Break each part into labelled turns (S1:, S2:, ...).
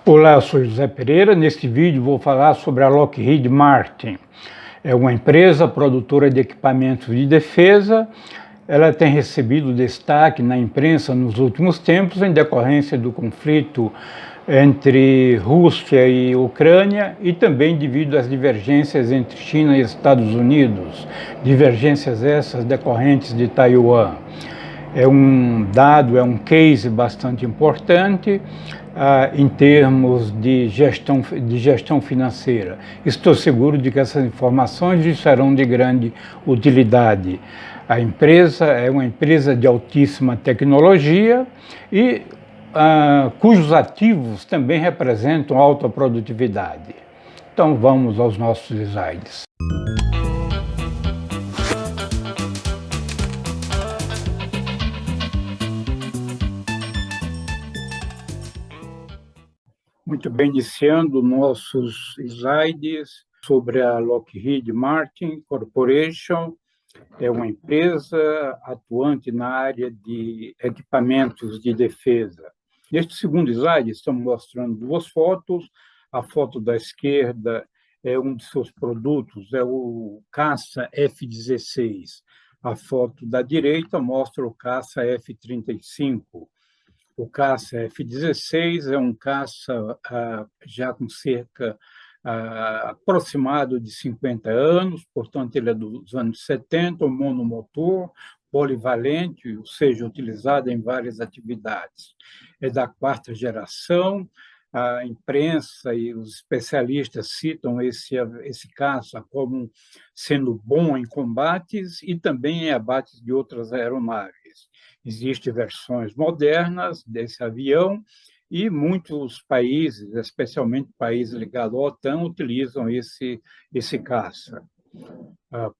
S1: Olá, eu sou José Pereira. Neste vídeo vou falar sobre a Lockheed Martin. É uma empresa produtora de equipamentos de defesa. Ela tem recebido destaque na imprensa nos últimos tempos em decorrência do conflito entre Rússia e Ucrânia e também devido às divergências entre China e Estados Unidos, divergências essas decorrentes de Taiwan. É um case bastante importante em termos de gestão financeira. Estou seguro de que essas informações lhe serão de grande utilidade. A empresa é uma empresa de altíssima tecnologia e cujos ativos também representam alta produtividade. Então vamos aos nossos slides. Muito bem, iniciando nossos slides sobre a Lockheed Martin Corporation. É uma empresa atuante na área de equipamentos de defesa. Neste segundo slide, estamos mostrando duas fotos. A foto da esquerda é um de seus produtos, é o caça F-16. A foto da direita mostra o caça F-35. O caça F-16 é um caça já com cerca aproximado de 50 anos, portanto, ele é dos anos 70, um monomotor, polivalente, ou seja, utilizado em várias atividades. É da quarta geração, a imprensa e os especialistas citam esse caça como sendo bom em combates e também em abates de outras aeronaves. Existem versões modernas desse avião e muitos países, especialmente países ligados à OTAN, utilizam esse caça.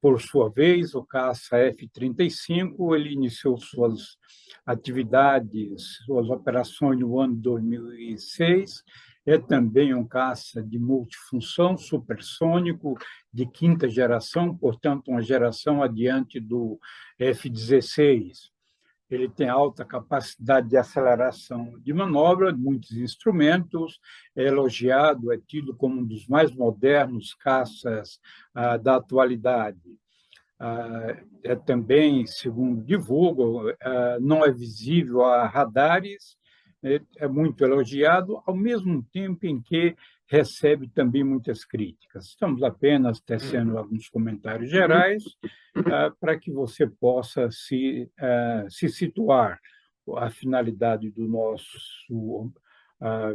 S1: Por sua vez, o caça F-35 ele iniciou suas atividades, suas operações no ano 2006. É também um caça de multifunção supersônico de quinta geração, portanto, uma geração adiante do F-16. Ele tem alta capacidade de aceleração de manobra, muitos instrumentos, é elogiado, é tido como um dos mais modernos caças da atualidade. É também, segundo divulgam, não é visível a radares, é muito elogiado, ao mesmo tempo em que recebe também muitas críticas. Estamos apenas tecendo alguns comentários gerais para que você possa se situar. A finalidade do nosso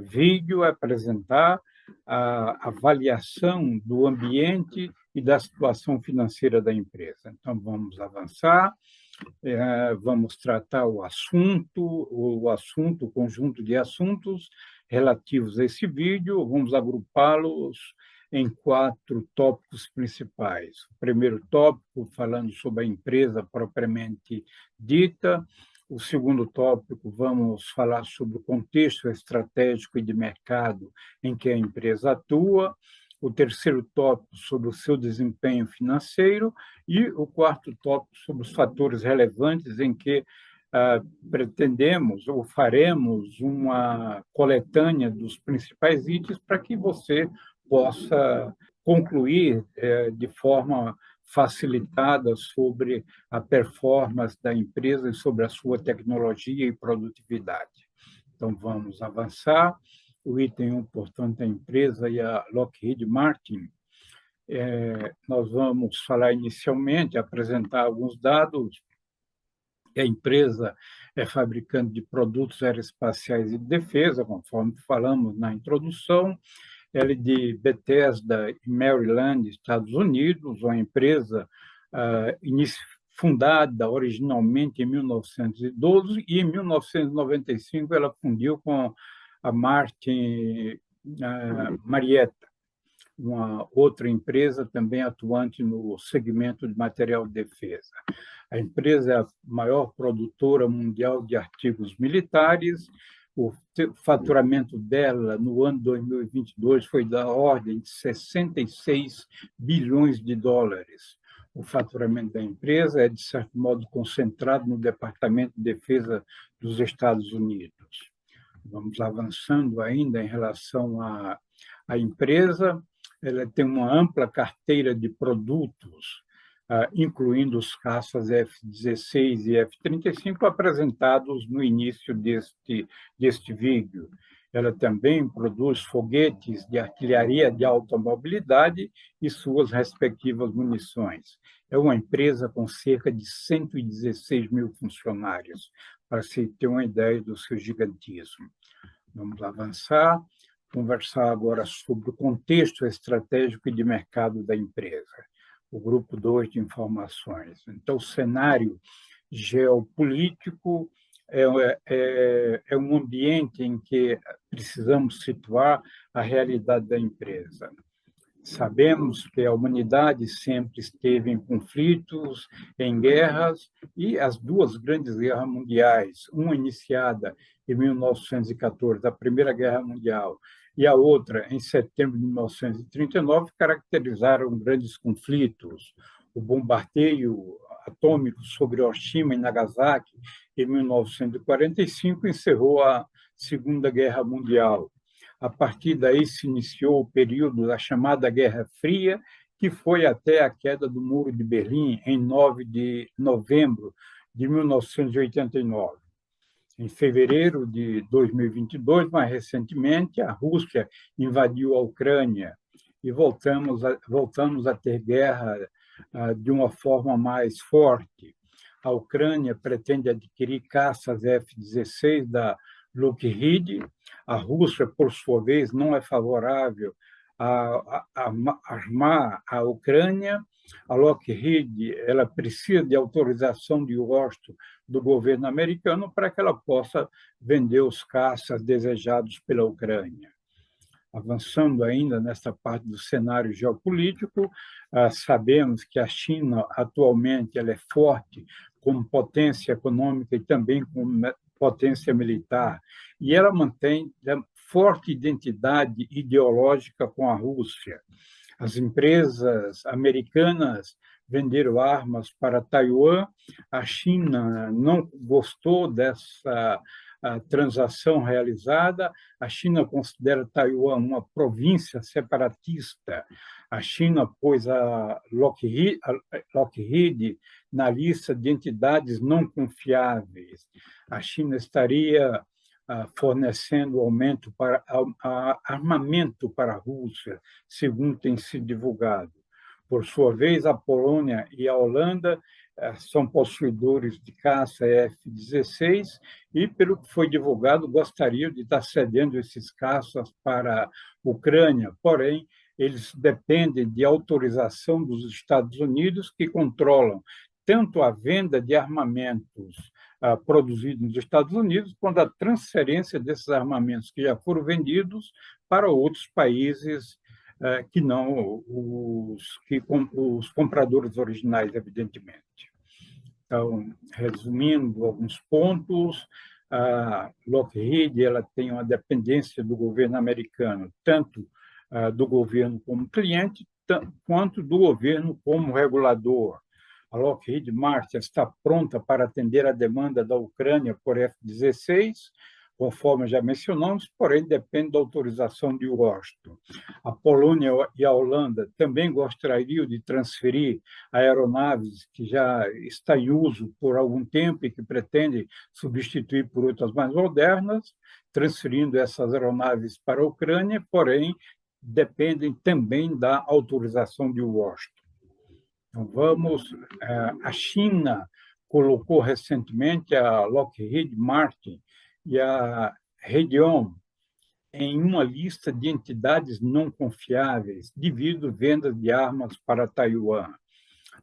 S1: vídeo é apresentar a avaliação do ambiente e da situação financeira da empresa. Então, vamos avançar, vamos tratar o conjunto de assuntos relativos a esse vídeo, vamos agrupá-los em 4 tópicos principais. O primeiro tópico, falando sobre a empresa propriamente dita. O segundo tópico, vamos falar sobre o contexto estratégico e de mercado em que a empresa atua. O terceiro tópico, sobre o seu desempenho financeiro. E o quarto tópico, sobre os fatores relevantes em que pretendemos ou faremos uma coletânea dos principais itens para que você possa concluir de forma facilitada sobre a performance da empresa e sobre a sua tecnologia e produtividade. Então, vamos avançar. O item 1, portanto, a empresa e a Lockheed Martin. Nós vamos falar inicialmente, apresentar alguns dados. A empresa é fabricante de produtos aeroespaciais e de defesa, conforme falamos na introdução. Ela é de Bethesda, Maryland, Estados Unidos, uma empresa fundada originalmente em 1912 e em 1995 ela fundiu com a Martin Marietta, uma outra empresa também atuante no segmento de material de defesa. A empresa é a maior produtora mundial de artigos militares. O faturamento dela no ano 2022 foi da ordem de 66 bilhões de dólares. O faturamento da empresa é, de certo modo, concentrado no Departamento de Defesa dos Estados Unidos. Vamos avançando ainda em relação à empresa. Ela tem uma ampla carteira de produtos, incluindo os caças F-16 e F-35 apresentados no início deste vídeo. Ela também produz foguetes de artilharia de alta mobilidade e suas respectivas munições. É uma empresa com cerca de 116 mil funcionários, para se ter uma ideia do seu gigantismo. Vamos avançar, conversar agora sobre o contexto estratégico e de mercado da empresa. O grupo 2 de informações. Então, o cenário geopolítico é um ambiente em que precisamos situar a realidade da empresa. Sabemos que a humanidade sempre esteve em conflitos, em guerras, e as duas grandes guerras mundiais, uma iniciada em 1914, a Primeira Guerra Mundial, e a outra em setembro de 1939, caracterizaram grandes conflitos. O bombardeio atômico sobre Hiroshima e Nagasaki, em 1945, encerrou a Segunda Guerra Mundial. A partir daí se iniciou o período da chamada Guerra Fria, que foi até a queda do Muro de Berlim em 9 de novembro de 1989. Em fevereiro de 2022, mais recentemente, a Rússia invadiu a Ucrânia e voltamos a ter guerra de uma forma mais forte. A Ucrânia pretende adquirir caças F-16 da Lockheed. A Rússia, por sua vez, não é favorável a armar a Ucrânia. A Lockheed ela precisa de autorização de Washington do governo americano para que ela possa vender os caças desejados pela Ucrânia. Avançando ainda nessa parte do cenário geopolítico, sabemos que a China atualmente ela é forte como potência econômica e também como potência militar, e ela mantém forte identidade ideológica com a Rússia. As empresas americanas venderam armas para Taiwan, a China não gostou dessa transação realizada, a China considera Taiwan uma província separatista, a China pôs a Lockheed na lista de entidades não confiáveis, a China estaria fornecendo armamento para a Rússia, segundo tem sido divulgado. Por sua vez, a Polônia e a Holanda são possuidores de caça F-16 e, pelo que foi divulgado, gostariam de estar cedendo esses caças para a Ucrânia, porém, eles dependem de autorização dos Estados Unidos, que controlam tanto a venda de armamentos produzidos nos Estados Unidos, quanto a transferência desses armamentos que já foram vendidos para outros países que não os compradores originais, evidentemente. Então, resumindo alguns pontos, a Lockheed ela tem uma dependência do governo americano, tanto do governo como cliente, quanto do governo como regulador. A Lockheed Martin está pronta para atender a demanda da Ucrânia por F-16, conforme já mencionamos, porém depende da autorização de Washington. A Polônia e a Holanda também gostariam de transferir aeronaves que já estão em uso por algum tempo e que pretendem substituir por outras mais modernas, transferindo essas aeronaves para a Ucrânia, porém dependem também da autorização de Washington. Então, a China colocou recentemente a Lockheed Martin e a Raytheon em uma lista de entidades não confiáveis devido à venda de armas para Taiwan.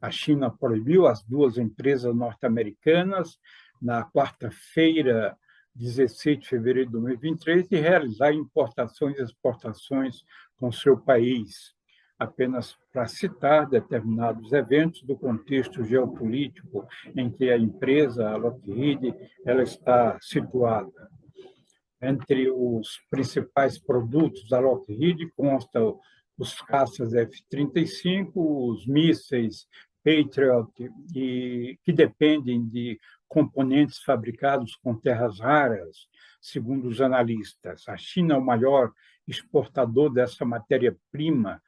S1: A China proibiu as duas empresas norte-americanas na quarta-feira, 16 de fevereiro de 2023, de realizar importações e exportações com seu país, apenas para citar determinados eventos do contexto geopolítico em que a empresa, a Lockheed, ela está situada. Entre os principais produtos da Lockheed constam os caças F-35, os mísseis Patriot, que dependem de componentes fabricados com terras raras, segundo os analistas. A China é o maior exportador dessa matéria-prima,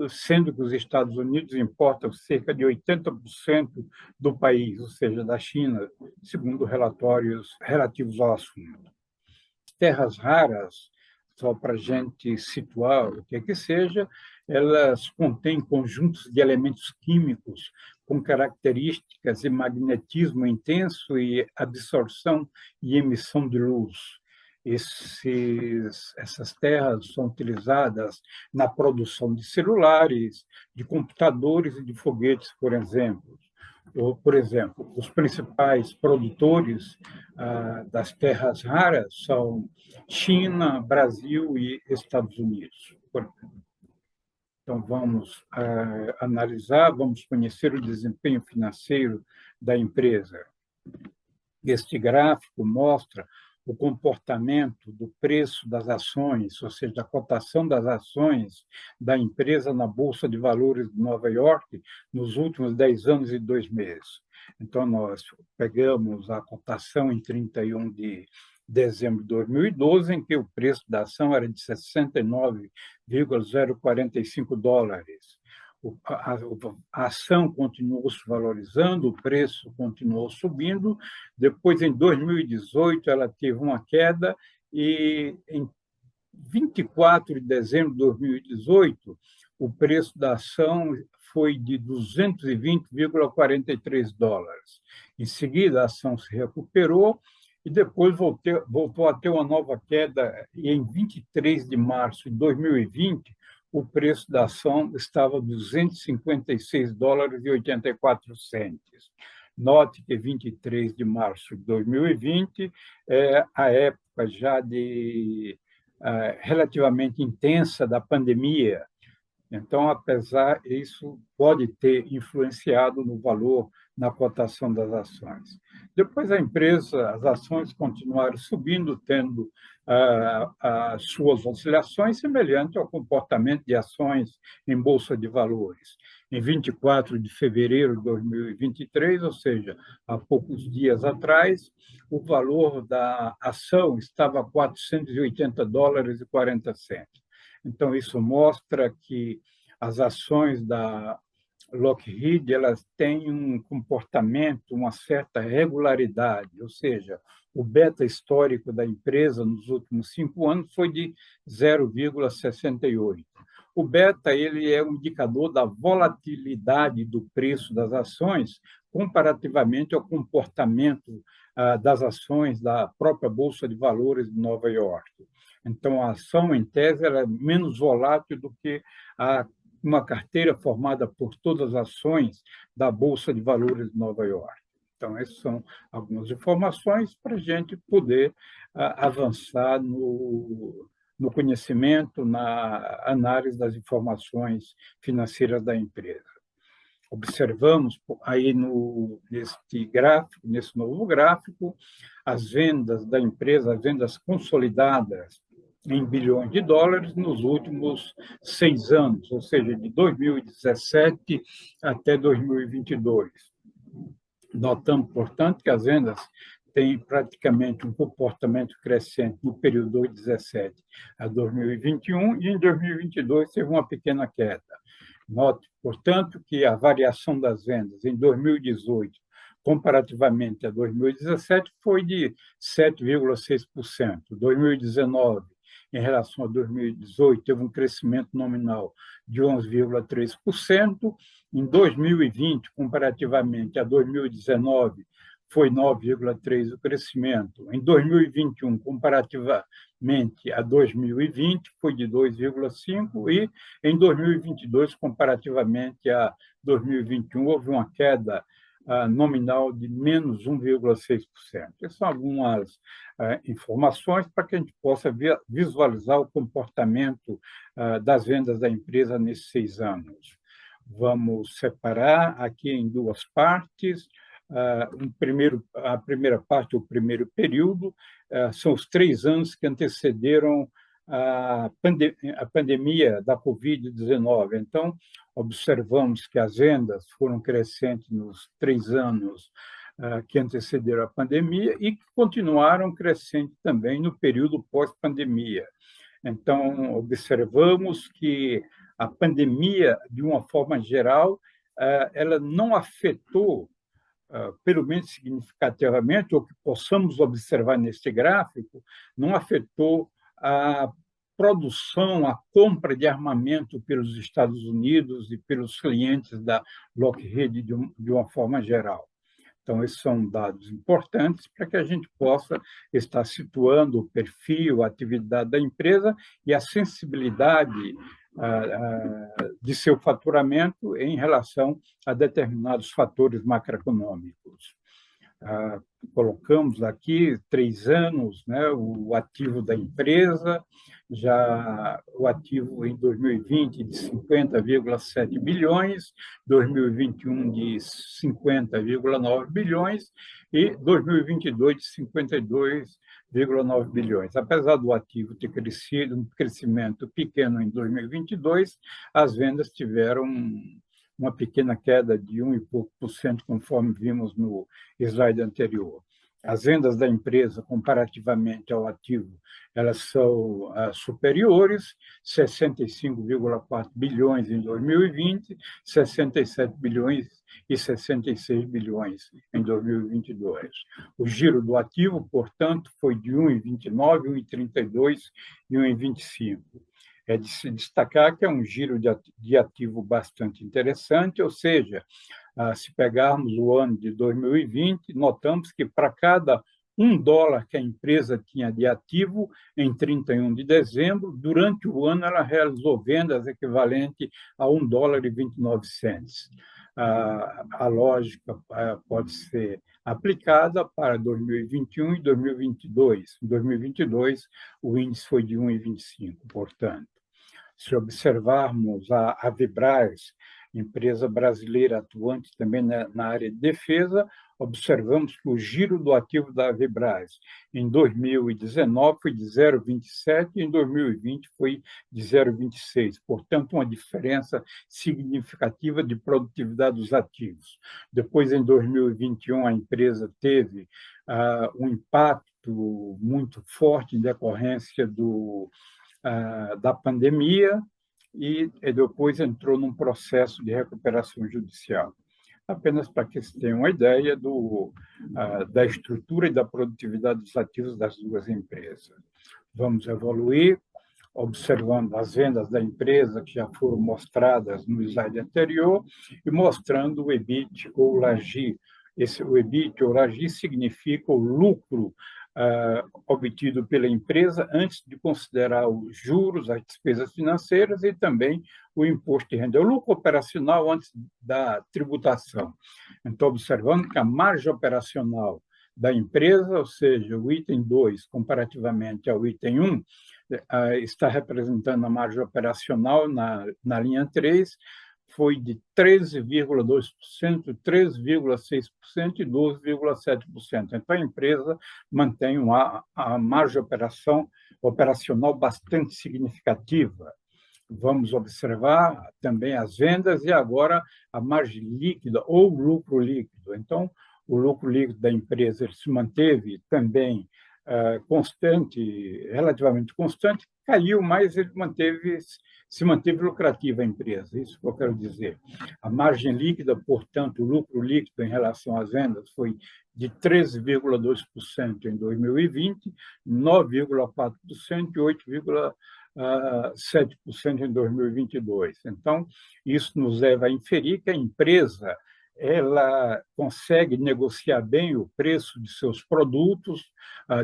S1: sendo que os Estados Unidos importam cerca de 80% do país, ou seja, da China, segundo relatórios relativos ao assunto. Terras raras, só para a gente situar o que é que seja, elas contêm conjuntos de elementos químicos com características de magnetismo intenso e absorção e emissão de luz. Essas terras são utilizadas na produção de celulares, de computadores e de foguetes, por exemplo. Por exemplo, os principais produtores das terras raras são China, Brasil e Estados Unidos. Então, vamos analisar, vamos conhecer o desempenho financeiro da empresa. Este gráfico mostra o comportamento do preço das ações, ou seja, a cotação das ações da empresa na Bolsa de Valores de Nova York nos últimos 10 anos e 2 meses. Então, nós pegamos a cotação em 31 de dezembro de 2012, em que o preço da ação era de 69,045 dólares. A ação continuou se valorizando, o preço continuou subindo. Depois, em 2018, ela teve uma queda e, em 24 de dezembro de 2018, o preço da ação foi de 220,43 dólares. Em seguida, a ação se recuperou e depois voltou a ter uma nova queda, e em 23 de março de 2020, o preço da ação estava 256 dólares e 84 centes. Note que 23 de março de 2020 é a época já relativamente intensa da pandemia. Então, apesar isso pode ter influenciado no valor, na cotação das ações. Depois as ações continuaram subindo, tendo as suas oscilações semelhantes ao comportamento de ações em bolsa de valores. Em 24 de fevereiro de 2023, ou seja, há poucos dias atrás, o valor da ação estava a 480 dólares e 40 centos. Então, isso mostra que as ações da Lockheed elas têm um comportamento, uma certa regularidade, ou seja, o beta histórico da empresa nos últimos 5 anos foi de 0,68. O beta ele é um indicador da volatilidade do preço das ações comparativamente ao comportamento das ações da própria Bolsa de Valores de Nova York. Então, a ação, em tese, ela é menos volátil do que uma carteira formada por todas as ações da Bolsa de Valores de Nova York. Então, essas são algumas informações para a gente poder avançar no conhecimento, na análise das informações financeiras da empresa. Observamos aí nesse novo gráfico, as vendas da empresa, as vendas consolidadas em bilhões de dólares nos últimos 6 anos, ou seja, de 2017 até 2022. Notamos, portanto, que as vendas têm praticamente um comportamento crescente no período de 2017 a 2021 e em 2022 teve uma pequena queda. Note, portanto, que a variação das vendas em 2018 comparativamente a 2017 foi de 7,6%. 2019, em relação a 2018, teve um crescimento nominal de 11,3%. Em 2020, comparativamente a 2019, foi 9,3% o crescimento. Em 2021, comparativamente a 2020, foi de 2,5%, e em 2022, comparativamente a 2021, houve uma queda nominal de menos 1,6%. Essas são algumas informações para que a gente possa visualizar o comportamento das vendas da empresa nesses 6 anos. Vamos separar aqui em 2 partes. A primeira parte, o primeiro período, são os 3 anos que antecederam a pandemia da Covid-19. Então, observamos que as vendas foram crescentes nos 3 anos que antecederam a pandemia e que continuaram crescendo também no período pós-pandemia. Então, observamos que a pandemia, de uma forma geral, ela não afetou, pelo menos significativamente, ou que possamos observar neste gráfico, não afetou a produção, a compra de armamento pelos Estados Unidos e pelos clientes da Lockheed de uma forma geral. Então, esses são dados importantes para que a gente possa estar situando o perfil, a atividade da empresa e a sensibilidade de seu faturamento em relação a determinados fatores macroeconômicos. Colocamos aqui 3 anos, né, o ativo da empresa, já o ativo em 2020 de 50,7 bilhões, 2021 de 50,9 bilhões e 2022 de 52,9 bilhões. Apesar do ativo ter crescido, um crescimento pequeno em 2022, as vendas tiveram uma pequena queda de 1 e pouco por cento, conforme vimos no slide anterior. As vendas da empresa, comparativamente ao ativo, elas são superiores, 65,4 bilhões em 2020, 67 bilhões e 66 bilhões em 2022. O giro do ativo, portanto, foi de 1,29, 1,32 e 1,25. É de se destacar que é um giro de ativo bastante interessante, ou seja, se pegarmos o ano de 2020, notamos que para cada $1 que a empresa tinha de ativo em 31 de dezembro, durante o ano ela realizou vendas equivalentes a $1,29. A lógica pode ser aplicada para 2021 e 2022. Em 2022, o índice foi de 1,25, portanto. Se observarmos a Vibraz, empresa brasileira atuante também na área de defesa, observamos que o giro do ativo da Vibraz em 2019 foi de 0,27 e em 2020 foi de 0,26. Portanto, uma diferença significativa de produtividade dos ativos. Depois, em 2021, a empresa teve um impacto muito forte em decorrência da pandemia e depois entrou num processo de recuperação judicial. Apenas para que se tenha uma ideia da estrutura e da produtividade dos ativos das duas empresas. Vamos evoluir, observando as vendas da empresa que já foram mostradas no slide anterior e mostrando o EBIT ou LAGI. O EBIT ou LAGI significa o lucro obtido pela empresa antes de considerar os juros, as despesas financeiras e também o imposto de renda. O lucro operacional antes da tributação. Então, observando que a margem operacional da empresa, ou seja, o item 2, comparativamente ao item 1, está representando a margem operacional na linha 3, foi de 13,2%, 3,6% e 12,7%. Então, a empresa mantém a margem operacional bastante significativa. Vamos observar também as vendas e agora a margem líquida ou lucro líquido. Então, o lucro líquido da empresa ele se manteve também constante, relativamente constante, caiu, mas ele se manteve lucrativa a empresa, isso que eu quero dizer. A margem líquida, portanto, o lucro líquido em relação às vendas foi de 13,2% em 2020, 9,4% e 8,7% em 2022. Então, isso nos leva a inferir que a empresa ela consegue negociar bem o preço de seus produtos,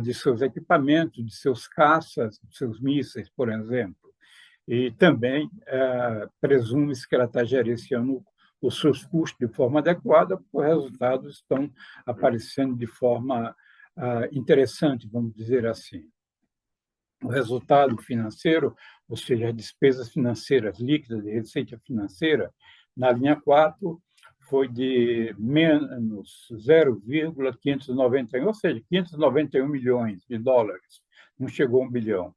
S1: de seus equipamentos, de seus caças, de seus mísseis, por exemplo. E também presume-se que ela está gerenciando os seus custos de forma adequada, porque os resultados estão aparecendo de forma interessante, vamos dizer assim. O resultado financeiro, ou seja, as despesas financeiras líquidas de receita financeira, na linha 4, foi de menos 0,591, ou seja, 591 milhões de dólares, não chegou a 1 bilhão.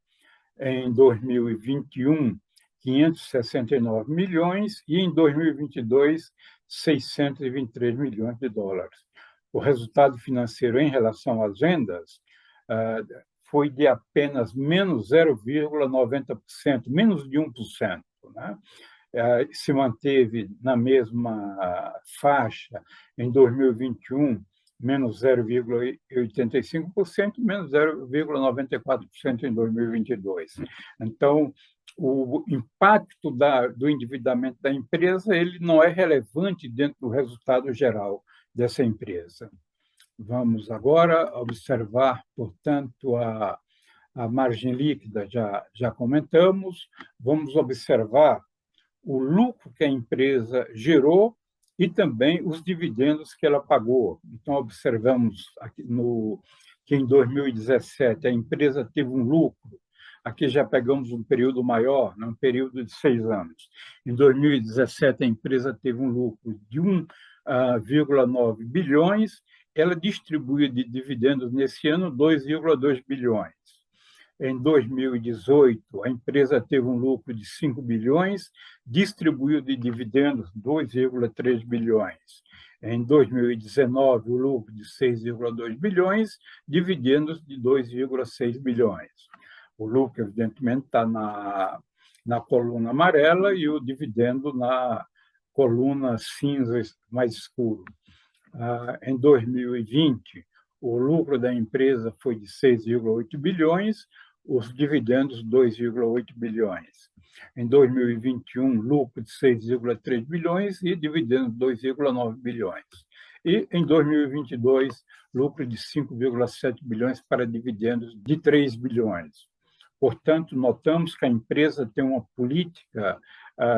S1: Em 2021, 569 milhões e em 2022, 623 milhões de dólares. o resultado financeiro em relação às vendas foi de apenas menos 0,90%, menos de 1%, né? Se manteve na mesma faixa em 2021, menos 0,85%, menos 0,94% em 2022. Então, o impacto do endividamento da empresa ele não é relevante dentro do resultado geral dessa empresa. Vamos agora observar, portanto, a margem líquida, já comentamos. Vamos observar o lucro que a empresa gerou e também os dividendos que ela pagou. Então, observamos aqui que em 2017 a empresa teve um lucro, aqui já pegamos um período maior, um período de 6 anos. Em 2017, a empresa teve um lucro de 1,9 bilhões, ela distribuiu de dividendos nesse ano 2,2 bilhões. Em 2018, a empresa teve um lucro de 5 bilhões, distribuiu de dividendos 2,3 bilhões. Em 2019, o lucro de 6,2 bilhões, dividendos de 2,6 bilhões. O lucro, evidentemente, está na coluna amarela e o dividendo na coluna cinza mais escuro. Em 2020, o lucro da empresa foi de 6,8 bilhões, os dividendos 2,8 bilhões. Em 2021, lucro de 6,3 bilhões e dividendos 2,9 bilhões. E em 2022, lucro de 5,7 bilhões para dividendos de 3 bilhões. Portanto, notamos que a empresa tem uma política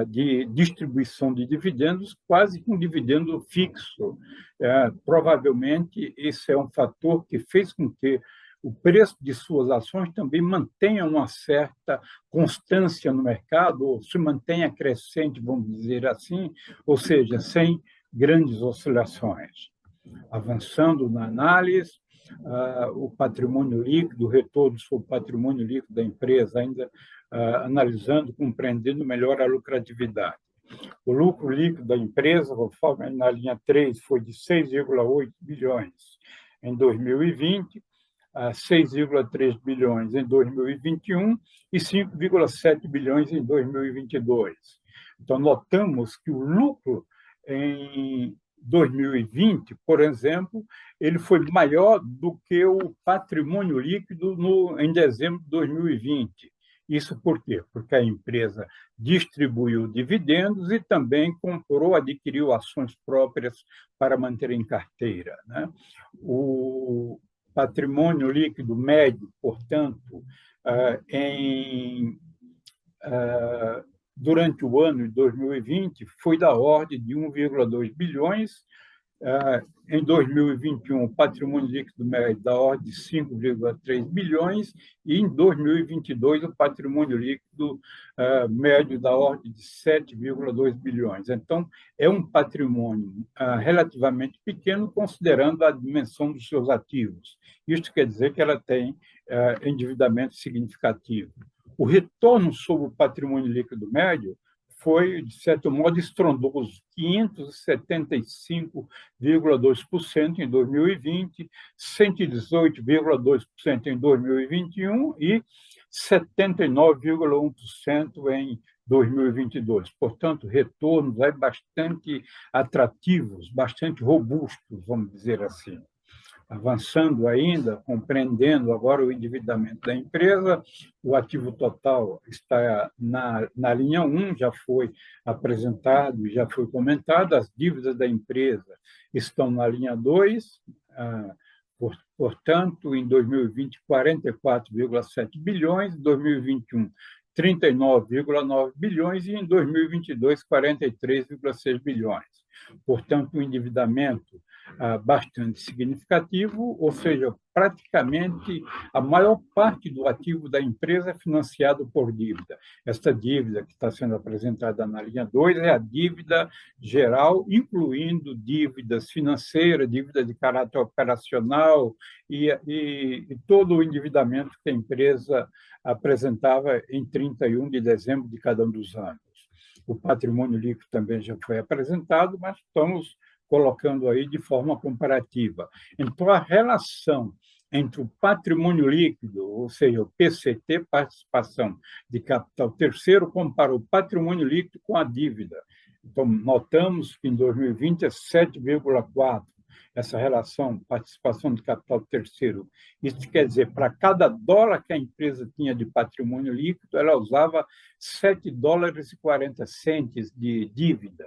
S1: de distribuição de dividendos quase que um dividendo fixo. Provavelmente, esse é um fator que fez com que o preço de suas ações também mantenha uma certa constância no mercado, ou se mantenha crescente, vamos dizer assim, ou seja, sem grandes oscilações. Avançando na análise, o patrimônio líquido, o retorno sobre o patrimônio líquido da empresa, ainda analisando, compreendendo melhor a lucratividade. O lucro líquido da empresa, conforme na linha 3, foi de 6,8 bilhões em 2020, 6,3 bilhões em 2021 e 5,7 bilhões em 2022. Então, notamos que o lucro em 2020, por exemplo, ele foi maior do que o patrimônio líquido em dezembro de 2020. Isso por quê? Porque a empresa distribuiu dividendos e também comprou, adquiriu ações próprias para manter em carteira, né? O patrimônio líquido médio, portanto, durante o ano de 2020, foi da ordem de 1,2 bilhões. Em 2021, o patrimônio líquido médio da ordem de 5,3 bilhões e em 2022 o patrimônio líquido médio da ordem de 7,2 bilhões. Então, é um patrimônio relativamente pequeno, considerando a dimensão dos seus ativos. Isto quer dizer que ela tem endividamento significativo. O retorno sobre o patrimônio líquido médio foi, de certo modo, estrondoso, 575,2% em 2020, 118,2% em 2021 e 79,1% em 2022. Portanto, retornos bastante atrativos, bastante robustos, vamos dizer assim. Avançando ainda, compreendendo agora o endividamento da empresa, o ativo total está na linha 1, já foi apresentado e já foi comentado, as dívidas da empresa estão na linha 2, portanto, em 2020, 44,7 bilhões, em 2021, 39,9 bilhões e em 2022, 43,6 bilhões. Portanto, um endividamento bastante significativo, ou seja, praticamente a maior parte do ativo da empresa é financiado por dívida. Esta dívida que está sendo apresentada na linha 2 é a dívida geral, incluindo dívidas financeiras, dívida de caráter operacional e todo o endividamento que a empresa apresentava em 31 de dezembro de cada um dos anos. O patrimônio líquido também já foi apresentado, mas estamos colocando aí de forma comparativa. Então, a relação entre o patrimônio líquido, ou seja, o PCT, participação de capital terceiro, compara o patrimônio líquido com a dívida. Então, notamos que em 2020 é 7,4, essa relação participação de capital terceiro. Isso quer dizer, para cada dólar que a empresa tinha de patrimônio líquido, ela usava 7 dólares e 40 centes de dívida,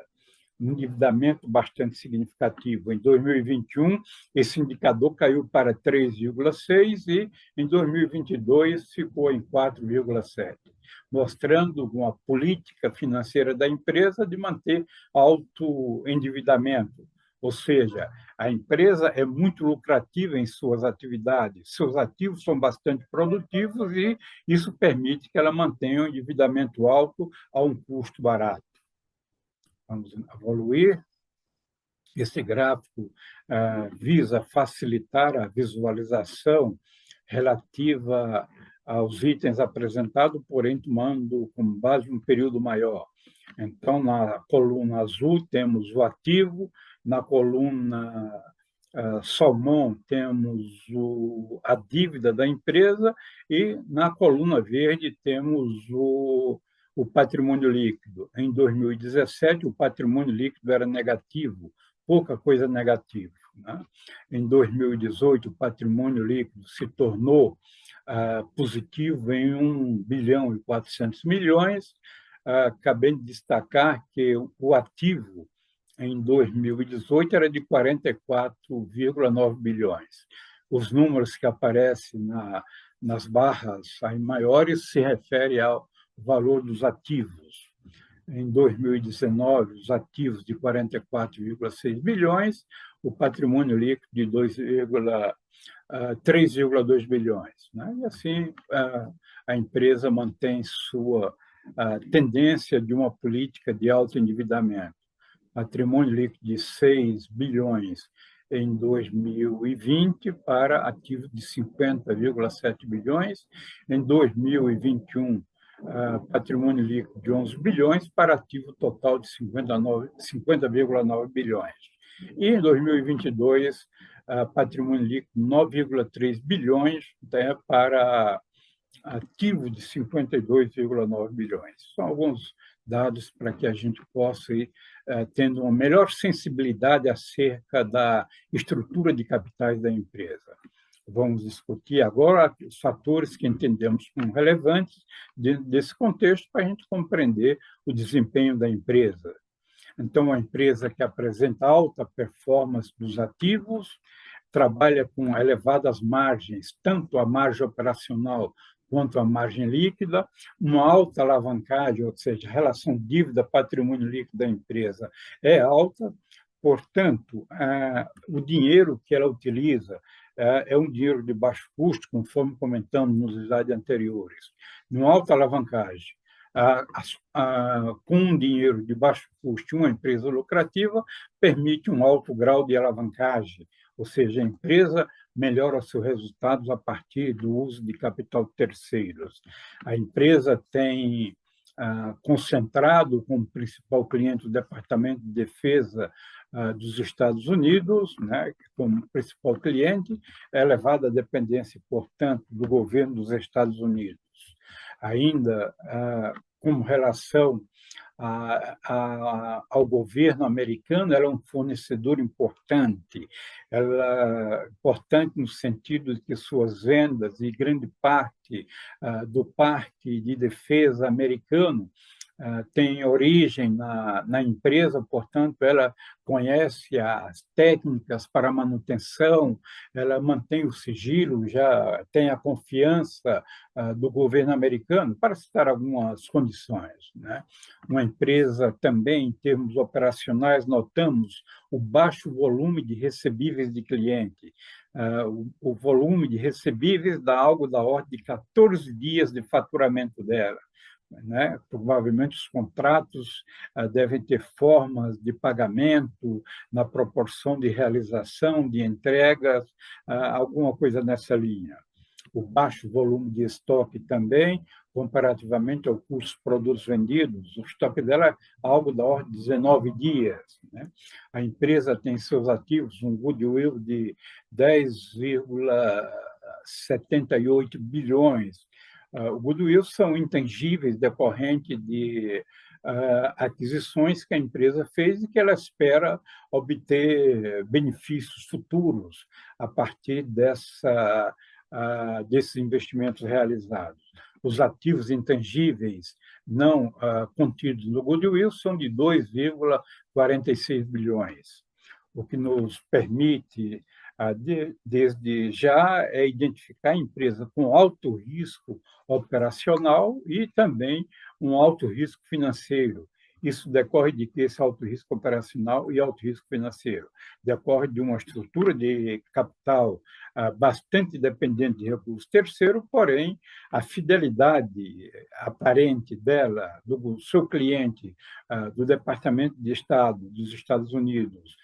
S1: um endividamento bastante significativo. Em 2021, esse indicador caiu para 3,6 e em 2022 ficou em 4,7, mostrando uma política financeira da empresa de manter alto endividamento. Ou seja, a empresa é muito lucrativa em suas atividades, seus ativos são bastante produtivos e isso permite que ela mantenha um endividamento alto a um custo barato. Vamos evoluir. Esse gráfico visa facilitar a visualização relativa aos itens apresentados, porém tomando como base um período maior. Então, na coluna azul temos o ativo, na coluna salmão temos a dívida da empresa e na coluna verde temos o patrimônio líquido. Em 2017, o patrimônio líquido era negativo, pouca coisa negativa, né? Em 2018, o patrimônio líquido se tornou positivo em 1 bilhão e 400 milhões. Acabei de destacar que o ativo em 2018 era de 44,9 bilhões. Os números que aparecem nas barras aí maiores se referem ao valor dos ativos. Em 2019, os ativos de 44,6 bilhões, o patrimônio líquido de 3,2 bilhões. Né? E assim, a empresa mantém sua tendência de uma política de alto endividamento. Patrimônio líquido de 6 bilhões em 2020 para ativos de 50,7 bilhões. Em 2021, patrimônio líquido de 11 bilhões para ativo total de 50,9 bilhões. E em 2022, patrimônio líquido 9,3 bilhões para ativo de 52,9 bilhões. São alguns dados para que a gente possa ir tendo uma melhor sensibilidade acerca da estrutura de capitais da empresa. Vamos discutir agora os fatores que entendemos como relevantes dentro desse contexto para a gente compreender o desempenho da empresa. Então, uma empresa que apresenta alta performance dos ativos, trabalha com elevadas margens, tanto a margem operacional quanto a margem líquida, uma alta alavancagem, ou seja, a relação dívida-patrimônio líquido da empresa é alta, portanto, o dinheiro que ela utiliza é um dinheiro de baixo custo, conforme comentamos nos slides anteriores. Uma alta alavancagem, com um dinheiro de baixo custo, uma empresa lucrativa permite um alto grau de alavancagem, ou seja, a empresa melhora seus resultados a partir do uso de capital terceiros. A empresa tem concentrado como principal cliente o Departamento de Defesa dos Estados Unidos, né, como principal cliente, elevada a dependência, portanto, do governo dos Estados Unidos. Ainda, como relação ao governo americano, ela é um fornecedor importante. Ela é importante no sentido de que suas vendas e grande parte do parque de defesa americano tem origem na empresa, portanto, ela conhece as técnicas para manutenção, ela mantém o sigilo, já tem a confiança do governo americano, para citar algumas condições, né? Uma empresa também, em termos operacionais, notamos o baixo volume de recebíveis de cliente. O volume de recebíveis dá algo da ordem de 14 dias de faturamento dela. Né? Provavelmente os contratos devem ter formas de pagamento na proporção de realização, de entregas, alguma coisa nessa linha. o baixo volume de estoque também, comparativamente ao custo dos produtos vendidos. O estoque dela é algo da ordem de 19 dias. Né? A empresa tem seus ativos, um goodwill de 10,78 bilhões. O goodwill são intangíveis decorrentes de aquisições que a empresa fez e que ela espera obter benefícios futuros a partir desses investimentos realizados. Os ativos intangíveis não contidos no goodwill são de 2,46 bilhões, o que nos permite, desde já, identificar a empresa com alto risco operacional e também um alto risco financeiro. Isso decorre de que esse alto risco operacional e alto risco financeiro decorre de uma estrutura de capital bastante dependente de recursos terceiros, porém, a fidelidade aparente dela, do seu cliente, do Departamento de Estado dos Estados Unidos,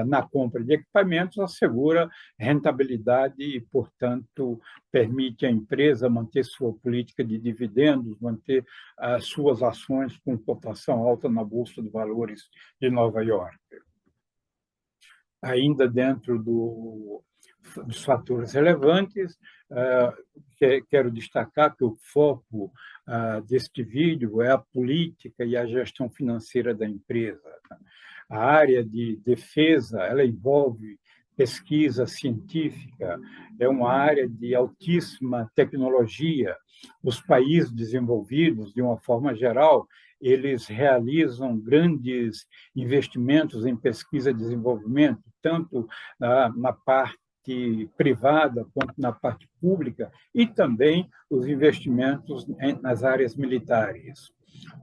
S1: na compra de equipamentos, assegura rentabilidade e, portanto, permite à empresa manter sua política de dividendos, manter as suas ações com cotação alta na Bolsa de Valores de Nova York. Ainda dentro dos fatores relevantes, quero destacar que o foco deste vídeo é a política e a gestão financeira da empresa. A área de defesa, ela envolve pesquisa científica, é uma área de altíssima tecnologia. Os países desenvolvidos, de uma forma geral, eles realizam grandes investimentos em pesquisa e desenvolvimento, tanto na parte privada quanto na parte pública, e também os investimentos nas áreas militares.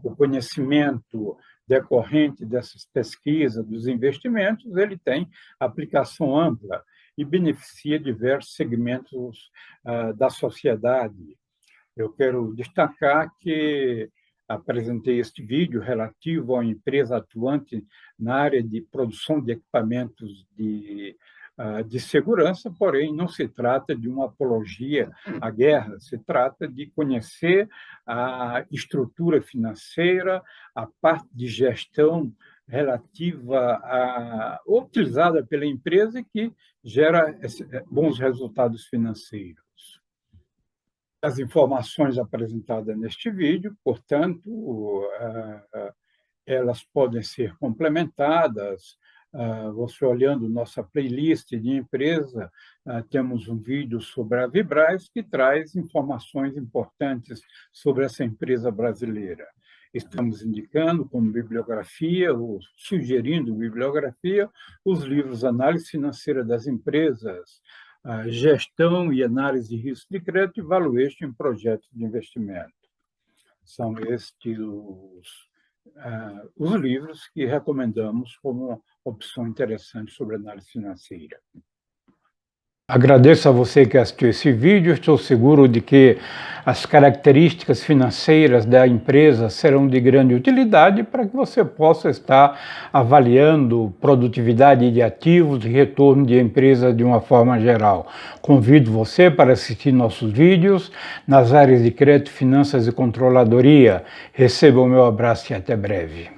S1: O conhecimento decorrente dessas pesquisas, dos investimentos, ele tem aplicação ampla e beneficia diversos segmentos da sociedade. Eu quero destacar que apresentei este vídeo relativo a uma empresa atuante na área de produção de equipamentos de segurança, porém, não se trata de uma apologia à guerra, se trata de conhecer a estrutura financeira, a parte de gestão relativa utilizada pela empresa e que gera bons resultados financeiros. As informações apresentadas neste vídeo, portanto, elas podem ser complementadas. Você olhando nossa playlist de empresa, temos um vídeo sobre a Vibraz que traz informações importantes sobre essa empresa brasileira. Estamos indicando como bibliografia, ou sugerindo bibliografia, os livros Análise Financeira das Empresas, Gestão e Análise de Risco de Crédito e Valuation em Projetos de Investimento. São estes os livros que recomendamos como uma opção interessante sobre análise financeira. Agradeço a você que assistiu esse vídeo. Estou seguro de que as características financeiras da empresa serão de grande utilidade para que você possa estar avaliando produtividade de ativos e retorno de empresa de uma forma geral. Convido você para assistir nossos vídeos nas áreas de crédito, finanças e controladoria. Receba o meu abraço e até breve.